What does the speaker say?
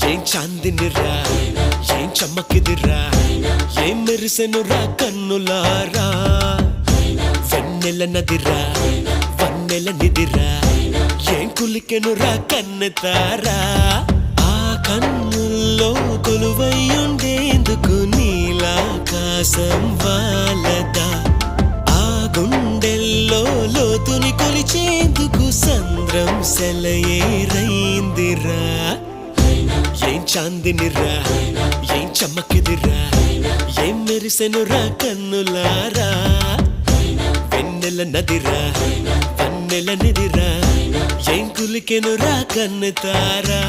ఏం చాందినిరా ఏం చమ్మకిదిరా ఏం మెరిసెనురా కన్నులారా వెన్నెల నదిరా వన్నెల నిదిరా ఏం కులికెనురా కన్నెతారా ఆ కన్నుల్లో కొలువయ్యుండేందుకు నీలాకాశం వాలదా ఆ గుండెల్లో లోతుని కొలిచేందుకు సంద్రం సెలయేరైందిరా ఏం చాందినిరా ఏం చమ్మకిదిరా ఏం మెరిసెనురా కన్నులారా వెన్నెల నదిరా వన్నెల నిదిరా ఏం కులికెనురా కన్నెతారా